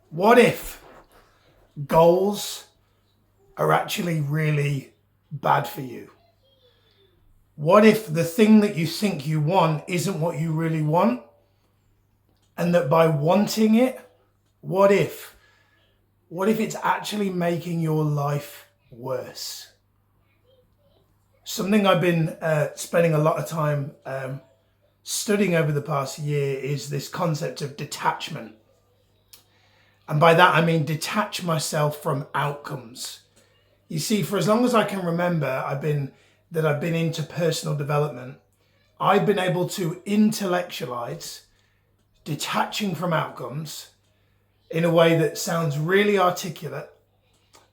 What if goals are actually really bad for you? What if the thing that you think you want isn't what you really want? And that by wanting it, what if? What if it's actually making your life worse? Something I've been spending a lot of time studying over the past year is this concept of detachment. And by that, I mean detach myself from outcomes. You see, for as long as I can remember, I've been into personal development. I've been able to intellectualize detaching from outcomes in a way that sounds really articulate,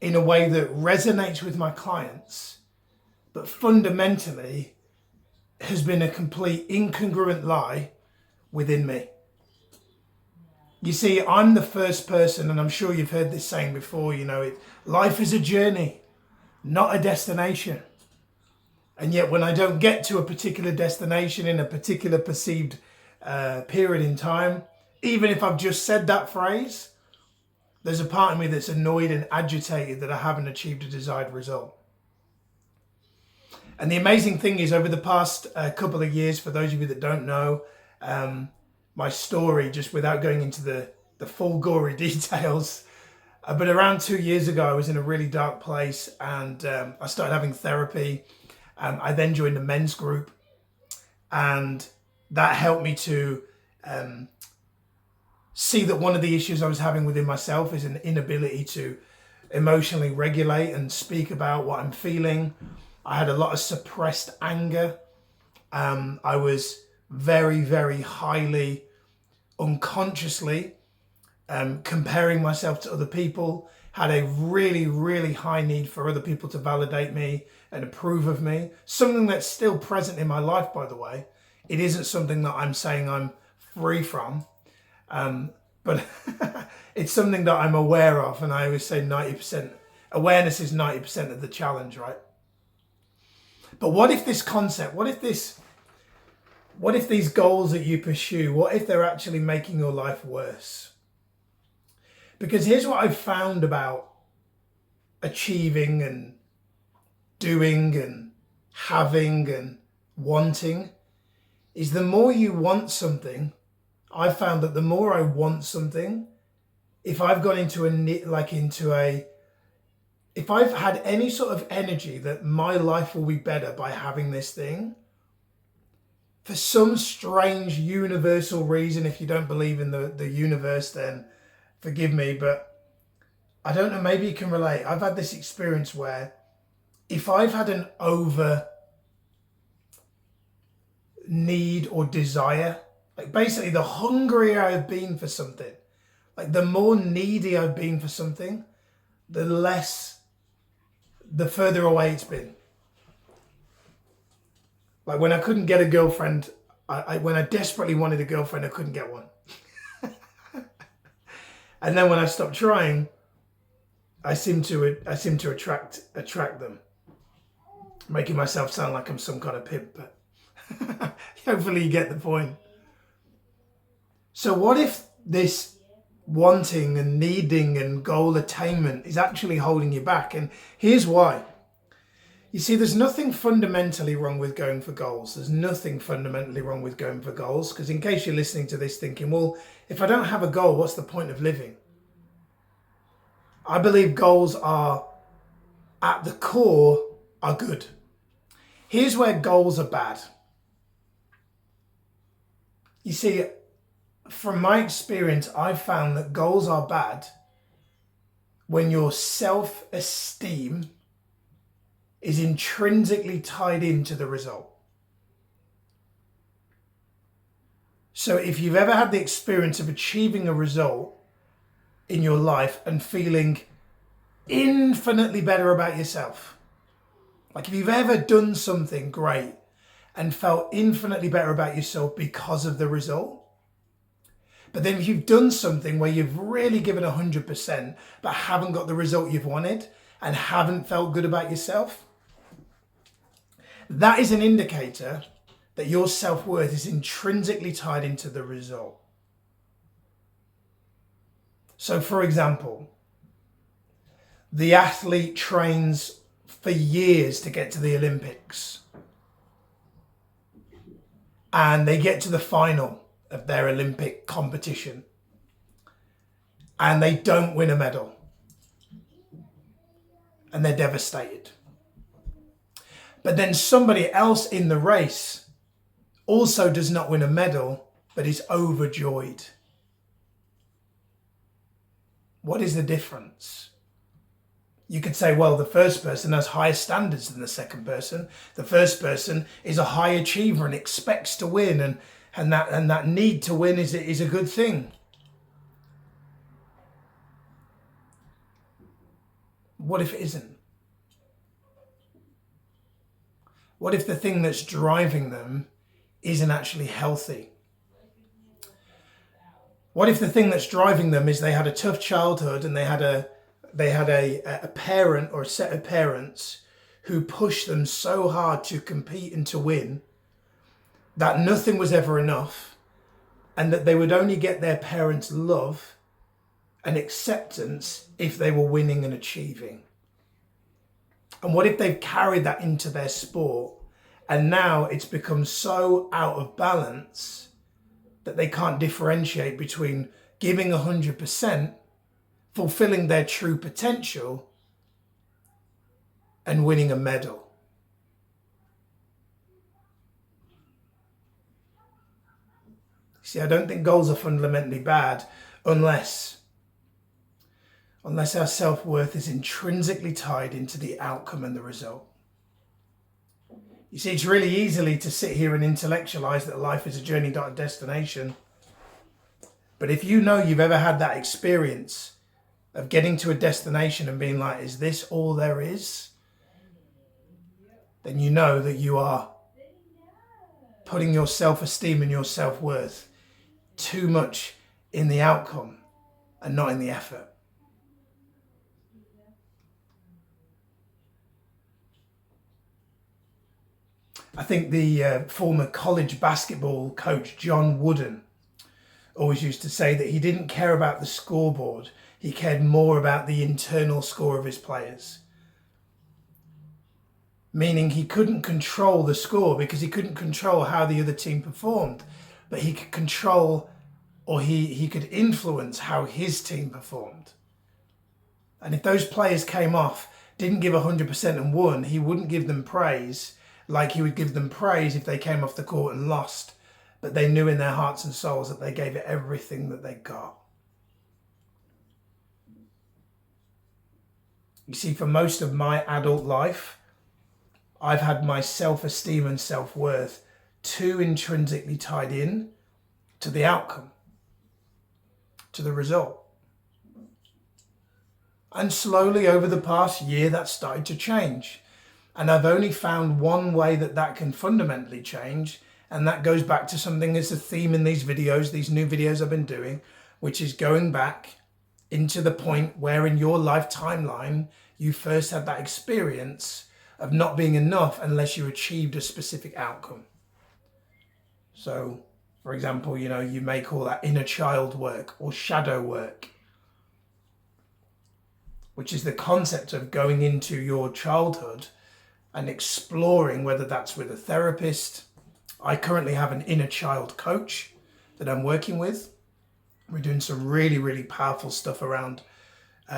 in a way that resonates with my clients, but fundamentally has been a complete incongruent lie within me. You see, I'm the first person, and I'm sure you've heard this saying before, life is a journey, not a destination. And yet when I don't get to a particular destination in a particular perceived period in time, even if I've just said that phrase, there's a part of me that's annoyed and agitated that I haven't achieved a desired result. And the amazing thing is, over the past couple of years, for those of you that don't know, my story, just without going into the full gory details, but around 2 years ago, I was in a really dark place, and I started having therapy. I then joined a men's group, and that helped me to see that one of the issues I was having within myself is an inability to emotionally regulate and speak about what I'm feeling. I had a lot of suppressed anger. I was very, very highly unconsciously comparing myself to other people, had a really, really high need for other people to validate me and approve of me. Something that's still present in my life, by the way. It isn't something that I'm saying I'm free from, but it's something that I'm aware of. And I always say 90%, awareness is 90% of the challenge, right? But what if this concept, what if these goals that you pursue, what if they're actually making your life worse? Because here's what I've found about achieving and doing and having and wanting is the more you want something, I've found that the more I want something, if I've gone if I've had any sort of energy that my life will be better by having this thing, for some strange universal reason, if you don't believe in the universe, then forgive me, but I don't know, maybe you can relate. I've had this experience where if I've had an over need or desire, like basically the hungrier I've been for something, like the more needy I've been for something, the further away it's been. Like when I couldn't get a girlfriend, when I desperately wanted a girlfriend, I couldn't get one. And then when I stopped trying, I seem to attract them, making myself sound like I'm some kind of pimp, but hopefully you get the point. So what if this wanting and needing and goal attainment is actually holding you back? And here's why. You see, there's nothing fundamentally wrong with going for goals. There's nothing fundamentally wrong with going for goals, because in case you're listening to this thinking, well, if I don't have a goal, what's the point of living? I believe goals are, at the core, are good. Here's where goals are bad. You see, from my experience, I've found that goals are bad when your self-esteem is intrinsically tied into the result. So if you've ever had the experience of achieving a result in your life and feeling infinitely better about yourself, like if you've ever done something great and felt infinitely better about yourself because of the result, but then if you've done something where you've really given 100% but haven't got the result you've wanted and haven't felt good about yourself, that is an indicator that your self-worth is intrinsically tied into the result. So for example, the athlete trains for years to get to the Olympics, and they get to the final of their Olympic competition and they don't win a medal, and they're devastated. But then somebody else in the race also does not win a medal, but is overjoyed. What is the difference? You could say, well, the first person has higher standards than the second person. The first person is a high achiever and expects to win, and that need to win is a good thing. What if it isn't? What if the thing that's driving them isn't actually healthy? What if the thing that's driving them is they had a tough childhood and they had a parent or a set of parents who pushed them so hard to compete and to win that nothing was ever enough, and that they would only get their parents' love and acceptance if they were winning and achieving? And what if they've carried that into their sport, and now it's become so out of balance that they can't differentiate between giving 100%, fulfilling their true potential, and winning a medal? See, I don't think goals are fundamentally bad unless our self-worth is intrinsically tied into the outcome and the result. You see, it's really easy to sit here and intellectualize that life is a journey, not a destination. But if you know you've ever had that experience of getting to a destination and being like, is this all there is? Then you know that you are putting your self-esteem and your self-worth too much in the outcome and not in the effort. I think the former college basketball coach John Wooden always used to say that he didn't care about the scoreboard. He cared more about the internal score of his players. Meaning he couldn't control the score because he couldn't control how the other team performed, but he could control, or he could influence how his team performed. And if those players came off, didn't give 100% and won, he wouldn't give them praise like he would give them praise if they came off the court and lost, but they knew in their hearts and souls that they gave it everything that they got. You see, for most of my adult life, I've had my self-esteem and self-worth too intrinsically tied in to the outcome, to the result. And slowly over the past year, that started to change. And I've only found one way that can fundamentally change, and that goes back to something that's a theme in these videos, these new videos I've been doing, which is going back into the point where in your life timeline, you first had that experience of not being enough unless you achieved a specific outcome. So, for example, you may call that inner child work or shadow work, which is the concept of going into your childhood and exploring, whether that's with a therapist. I currently have an inner child coach that I'm working with. We're doing some really, really powerful stuff around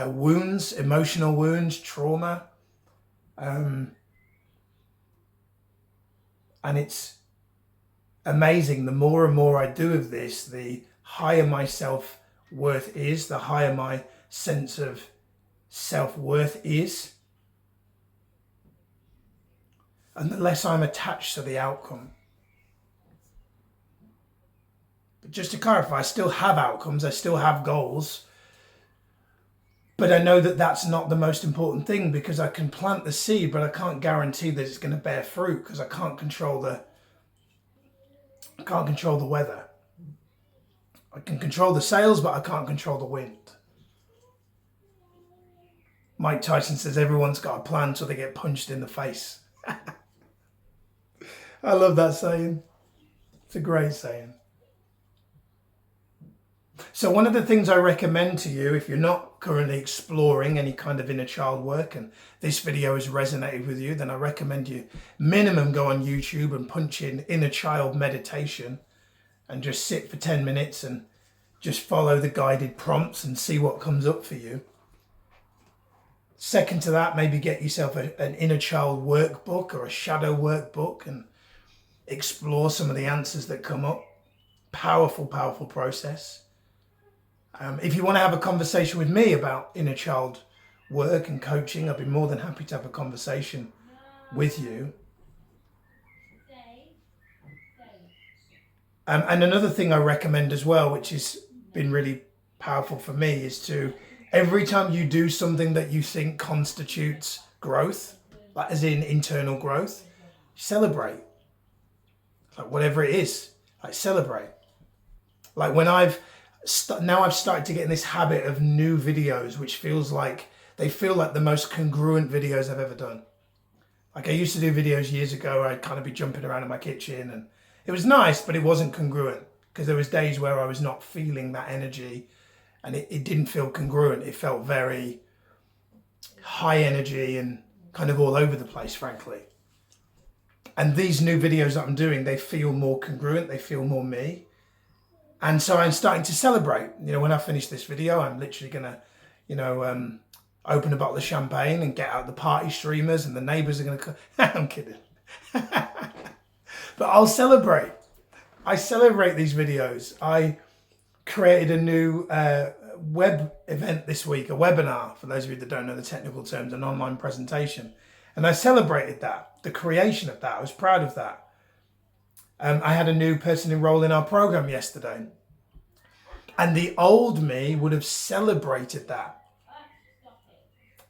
wounds, emotional wounds, trauma. And it's amazing. The more and more I do of this, the higher my self-worth is, the higher my sense of self-worth is, and the less I'm attached to the outcome. But just to clarify, I still have outcomes, I still have goals, but I know that that's not the most important thing, because I can plant the seed, but I can't guarantee that it's going to bear fruit, because I can't control the weather. I can control the sails, but I can't control the wind. Mike Tyson says everyone's got a plan till they get punched in the face. I love that saying. It's a great saying. So one of the things I recommend to you, if you're not currently exploring any kind of inner child work and this video has resonated with you, then I recommend you minimum go on YouTube and punch in inner child meditation and just sit for 10 minutes and just follow the guided prompts and see what comes up for you. Second to that, maybe get yourself an inner child workbook or a shadow workbook and explore some of the answers that come up. Powerful, powerful process. If you want to have a conversation with me about inner child work and coaching, I'd be more than happy to have a conversation with you. And another thing I recommend as well, which has been really powerful for me, is to, every time you do something that you think constitutes growth, like as in internal growth, celebrate. Like whatever it is, like celebrate. Like when now I've started to get in this habit of new videos, which they feel like the most congruent videos I've ever done. Like I used to do videos years ago, I'd kind of be jumping around in my kitchen and it was nice, but it wasn't congruent because there was days where I was not feeling that energy and it didn't feel congruent. It felt very high energy and kind of all over the place, frankly. And these new videos that I'm doing, they feel more congruent, they feel more me. And so I'm starting to celebrate. When I finish this video, I'm literally going to, open a bottle of champagne and get out the party streamers and the neighbours are going to come. I'm kidding. But I'll celebrate. I celebrate these videos. I created a new web event this week, a webinar, for those of you that don't know the technical terms, an online presentation. And I celebrated that, the creation of that. I was proud of that. I had a new person enroll in our program yesterday. And the old me would have celebrated that.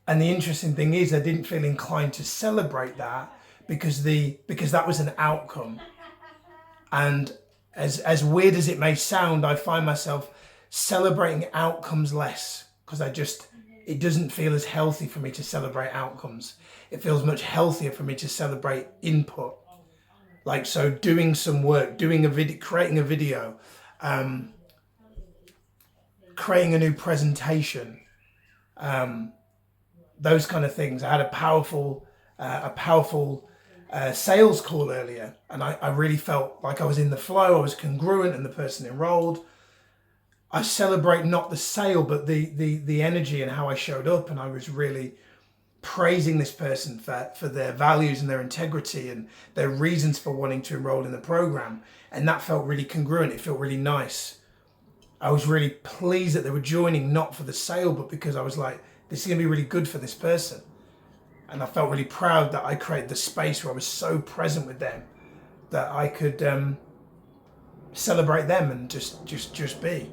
And the interesting thing is I didn't feel inclined to celebrate that because that was an outcome. And as weird as it may sound, I find myself celebrating outcomes less because it doesn't feel as healthy for me to celebrate outcomes. It feels much healthier for me to celebrate input. Like, so doing some work, creating a video, creating a new presentation, those kind of things. I had a powerful sales call earlier, and I really felt like I was in the flow. I was congruent, and the person enrolled. I celebrate not the sale, but the energy and how I showed up, and I was really praising this person for their values and their integrity and their reasons for wanting to enroll in the program. And that felt really congruent. It felt really nice. I was really pleased that they were joining, not for the sale, but because I was like, this is going to be really good for this person. And I felt really proud that I created the space where I was so present with them that I could celebrate them and just be.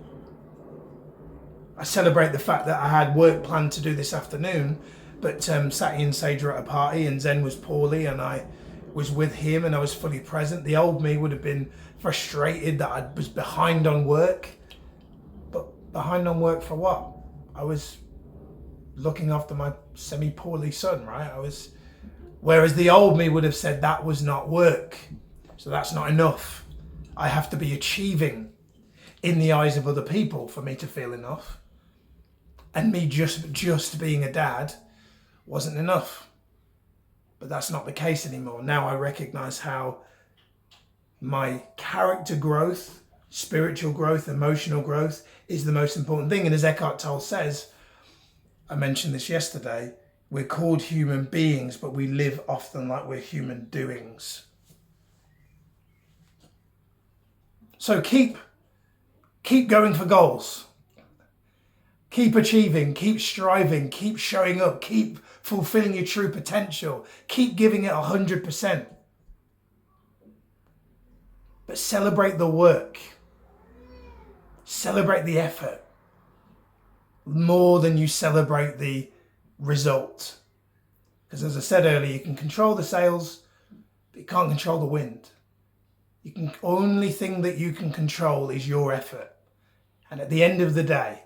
I celebrate the fact that I had work planned to do this afternoon, but Sati and Sage were at a party and Zen was poorly and I was with him and I was fully present. The old me would have been frustrated that I was behind on work. But behind on work for what? I was looking after my semi-poorly son, right? Whereas the old me would have said that was not work. So that's not enough. I have to be achieving in the eyes of other people for me to feel enough. And me just being a dad wasn't enough. But that's not the case anymore. Now I recognize how my character growth, spiritual growth, emotional growth is the most important thing. And as Eckhart Tolle says, I mentioned this yesterday, we're called human beings, but we live often like we're human doings. So keep going for goals. Keep achieving, keep striving, keep showing up, keep fulfilling your true potential, keep giving it 100%. But celebrate the work. Celebrate the effort more than you celebrate the result. Because as I said earlier, you can control the sails, but you can't control the wind. Only thing that you can control is your effort. And at the end of the day,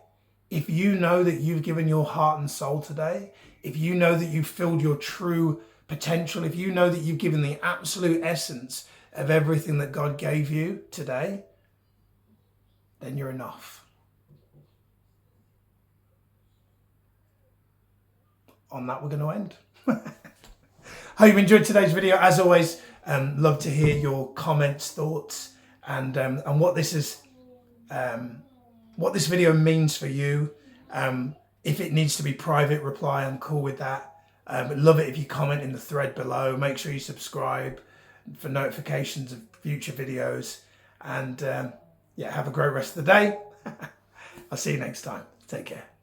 if you know that you've given your heart and soul today, if you know that you've filled your true potential, if you know that you've given the absolute essence of everything that God gave you today, then you're enough. on that, we're going to end. Hope you enjoyed today's video. As always, love to hear your comments, thoughts, and what this is, what this video means for you. If it needs to be private reply, I'm cool with that. Love it if you comment in the thread below. Make sure you subscribe for notifications of future videos. And yeah, have a great rest of the day. I'll see you next time. Take care.